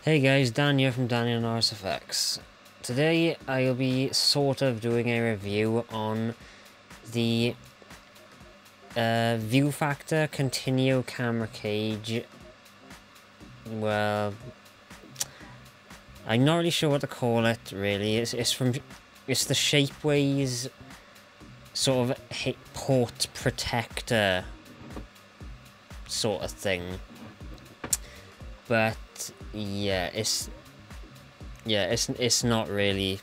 Hey guys, Dan here from Daniel Norris FX. Today I'll be sort of doing a review on the View Factor Contineo camera cage. Well, I'm not really sure what to call it really. It's the Shapeways sort of port protector sort of thing. But yeah, it's not really,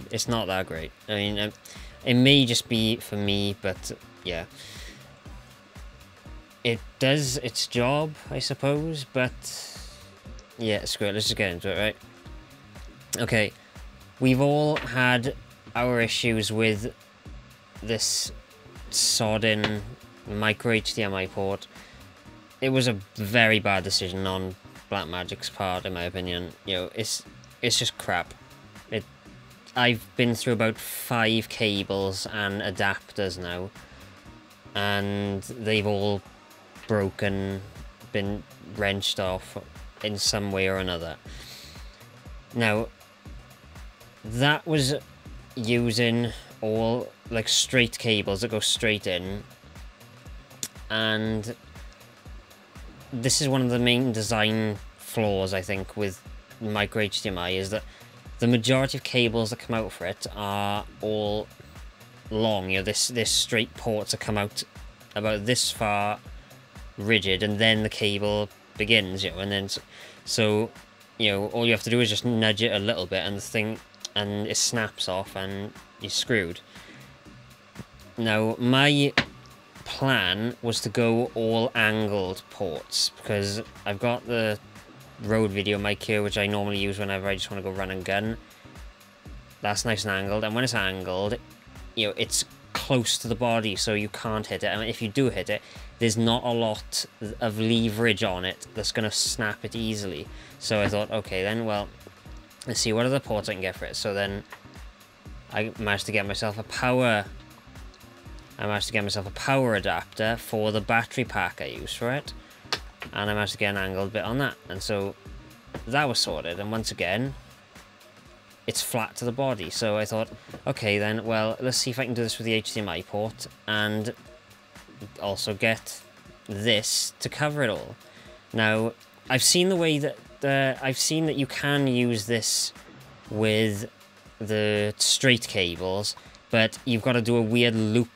it's not that great. I mean, it may just be for me, but yeah, it does its job, I suppose. But yeah, screw it. Let's just get into it, right? Okay, we've all had our issues with this sodden micro HDMI port. It was a very bad decision on Blackmagic's part, in my opinion. You know, it's just crap. I've been through about 5 cables and adapters now, and they've all broken, been wrenched off in some way or another. Now, that was using all like straight cables that go straight in, and this is one of the main design flaws, I think, with micro HDMI, is that the majority of cables that come out for it are all long. You know, this straight ports that come out about this far, rigid, and then the cable begins. You know, and then so you know, all you have to do is just nudge it a little bit, and the thing, and it snaps off, and you're screwed. Now, my plan was to go all angled ports, because I've got the Rode video mic here, which I normally use whenever I just want to go run and gun. That's nice and angled, and when it's angled, you know, it's close to the body, so you can't hit it, and if you do hit it, there's not a lot of leverage on it that's going to snap it easily. So I thought, okay then, well, let's see what other ports I can get for it. So then I managed to get myself a power adapter for the battery pack I use for it, and I managed to get an angled bit on that, and so that was sorted. And once again, it's flat to the body, so I thought, okay then, well, let's see if I can do this with the HDMI port and also get this to cover it all. Now, I've seen the way that I've seen that you can use this with the straight cables, but you've got to do a weird loop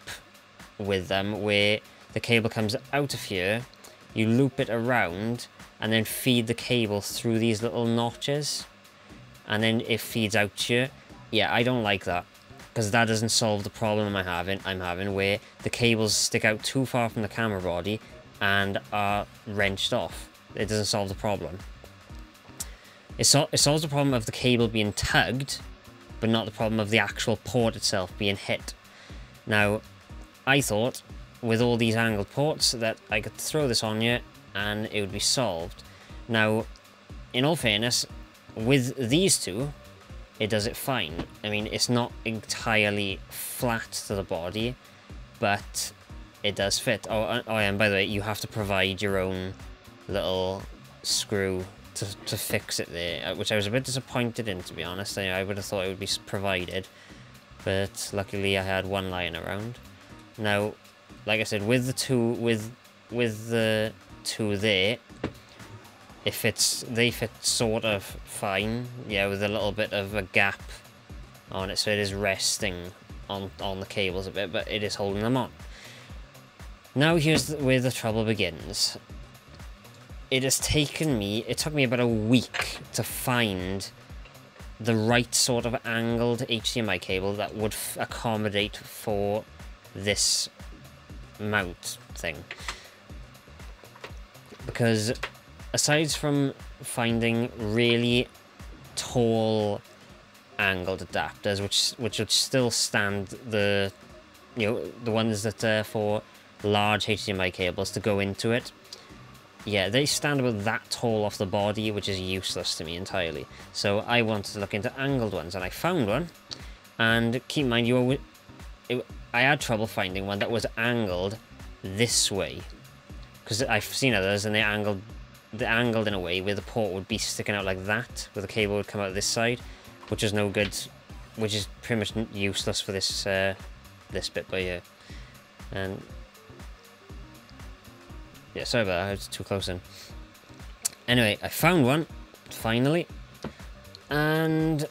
with them where the cable comes out of here, you loop it around, and then feed the cable through these little notches, and then it feeds out to you. Yeah, I don't like that, because that doesn't solve the problem I'm having where the cables stick out too far from the camera body and are wrenched off. It doesn't solve the problem. It solves the problem of the cable being tugged, but not the problem of the actual port itself being hit. Now, I thought with all these angled ports that I could throw this on you and it would be solved. Now, in all fairness, with these two, it does it fine. I mean, it's not entirely flat to the body, but it does fit. Oh, and by the way, you have to provide your own little screw to fix it there, which I was a bit disappointed in, to be honest. I would have thought it would be provided, but luckily I had one lying around. Now, like I said, with the two there, they fit sort of fine, yeah, with a little bit of a gap on it, so it is resting on the cables a bit, but it is holding them on. Now here's where the trouble begins. It took me about a week to find the right sort of angled HDMI cable that would accommodate for this mount thing. Because aside from finding really tall angled adapters, which would still stand the ones that are for large HDMI cables to go into it, yeah, they stand about that tall off the body, which is useless to me entirely. So I wanted to look into angled ones, and I found one. And keep in mind, I had trouble finding one that was angled this way, because I've seen others and they're angled angled in a way where the port would be sticking out like that, where the cable would come out this side, which is no good, which is pretty much useless for this this bit by here. And yeah, sorry about that, I was too close in. Anyway, I found one finally, and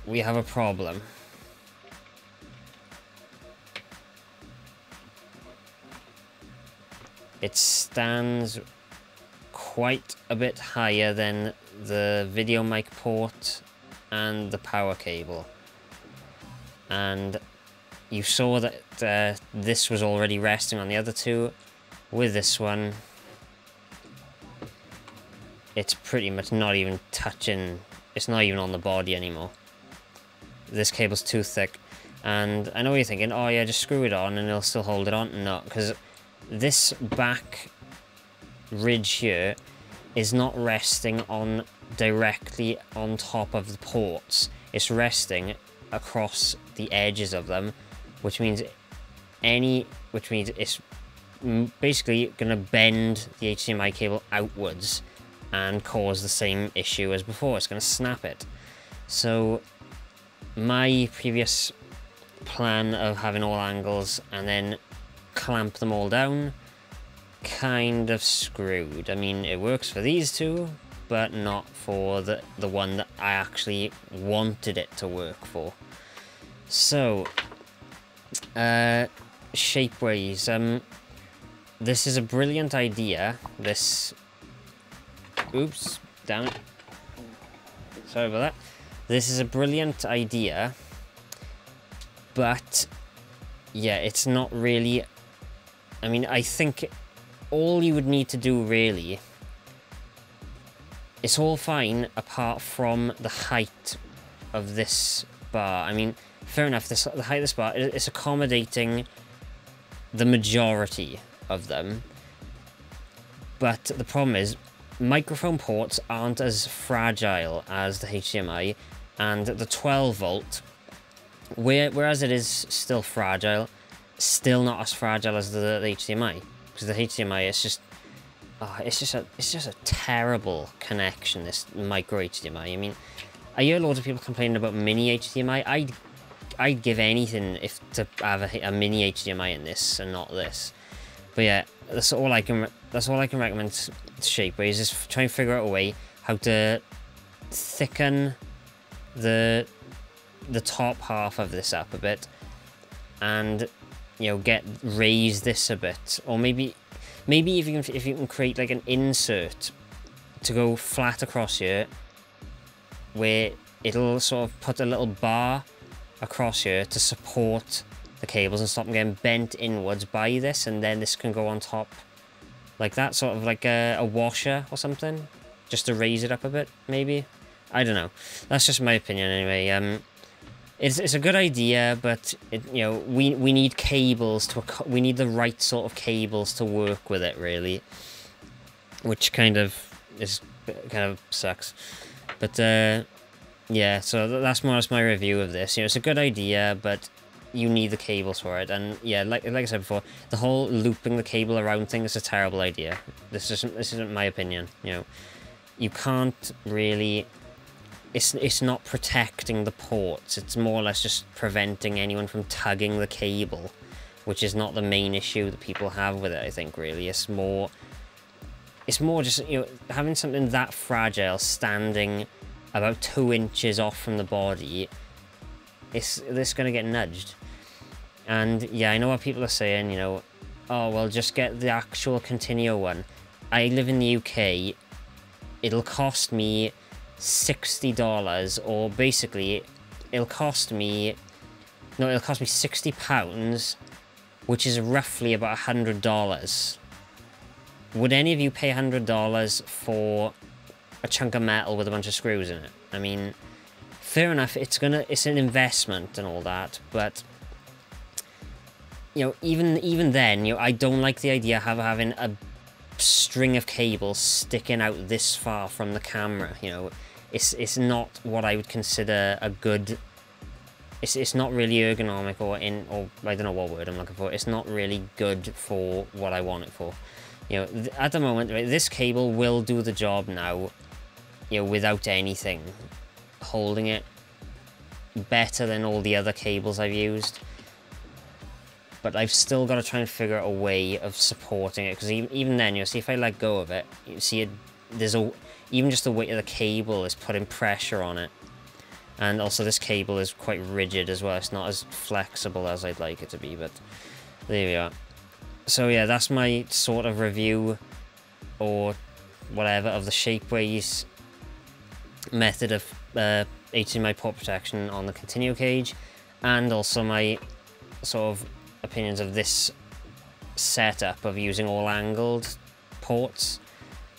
we have a problem. It stands quite a bit higher than the video mic port and the power cable. And you saw that this was already resting on the other two. With this one, it's pretty much not even touching, it's not even on the body anymore. This cable's too thick. And I know what you're thinking, oh yeah, just screw it on and it'll still hold it on. No, because this back ridge here is not resting on directly on top of the ports. It's resting across the edges of them, which means it's basically gonna bend the HDMI cable outwards and cause the same issue as before. It's gonna snap it. So my previous plan of having all angles and then clamp them all down, kind of screwed. I mean, it works for these two, but not for the one that I actually wanted it to work for. So, Shapeways. This is a brilliant idea. This... Oops, damn it. Sorry about that. This is a brilliant idea, but yeah, it's not really... I mean, I think all you would need to do, really, it's all fine apart from the height of this bar. I mean, fair enough, the height of this bar, it's accommodating the majority of them. But the problem is, microphone ports aren't as fragile as the HDMI, and the 12 volt, whereas it is still fragile, still not as fragile as the HDMI, because the HDMI is just, it's just a terrible connection, this micro HDMI. I mean, I hear loads of people complaining about mini HDMI. I'd give anything to have a mini HDMI in this and not this. But yeah, that's all I can recommend to Shapeways, is try and figure out a way how to thicken the top half of this up a bit, and you know, raise this a bit, or maybe if you can create like an insert to go flat across here, where it'll sort of put a little bar across here to support the cables and stop them getting bent inwards by this, and then this can go on top like that, sort of like a washer or something, just to raise it up a bit, maybe. I don't know. That's just my opinion anyway. It's a good idea, but you know, we need cables we need the right sort of cables to work with it, really, which kind of sucks. But yeah, so that's more or less my review of this. You know, it's a good idea, but you need the cables for it. And yeah, like I said before, the whole looping the cable around thing is a terrible idea. This isn't my opinion. You know, you can't really... It's not protecting the ports. It's more or less just preventing anyone from tugging the cable, which is not the main issue that people have with it, I think, really. It's more just, you know, having something that fragile standing about 2 inches off from the body, this going to get nudged. And yeah, I know what people are saying, you know, oh, well, just get the actual Contineo one. I live in the UK. It'll cost me $60, or basically it'll cost me £60, which is roughly about $100. Would any of you pay $100 for a chunk of metal with a bunch of screws in it? I mean, fair enough, it's an investment and all that, but you know, even then, you know, I don't like the idea of having a string of cables sticking out this far from the camera. You know, it's not what I would consider a good... It's not really ergonomic, or I don't know what word I'm looking for. It's not really good for what I want it for. You know, at the moment, right, this cable will do the job now, you know, without anything holding it, better than all the other cables I've used. But I've still got to try and figure out a way of supporting it, because even then, you see, if I let go of it, you see it, even just the weight of the cable is putting pressure on it. And also this cable is quite rigid as well. It's not as flexible as I'd like it to be, but there we are. So yeah, that's my sort of review, or whatever, of the Shapeways method of HDMI port protection on the Contineo Cage, and also my sort of opinions of this setup of using all angled ports,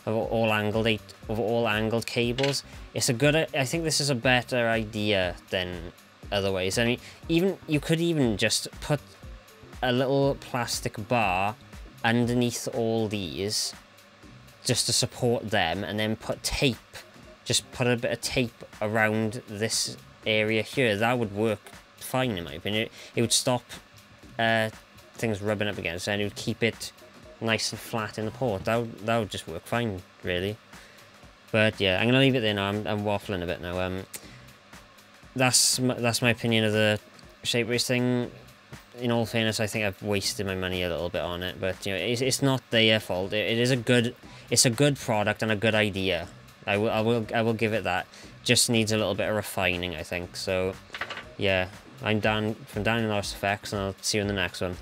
of all angled cables. It's a good, I think this is a better idea than other ways. I mean, you could even just put a little plastic bar underneath all these just to support them, and then put tape, just put a bit of tape around this area here. That would work fine in my opinion. It would stop things rubbing up against it, and it would keep it nice and flat in the port. That would just work fine, really. But yeah, I'm gonna leave it there now. I'm waffling a bit now. That's my opinion of the Shapeways thing. In all fairness, I think I've wasted my money a little bit on it, but you know, it's not their fault. It's a good product and a good idea. I will give it that. Just needs a little bit of refining, I think. So yeah, I'm Dan from Dan and Lost Effects, and I'll see you in the next one.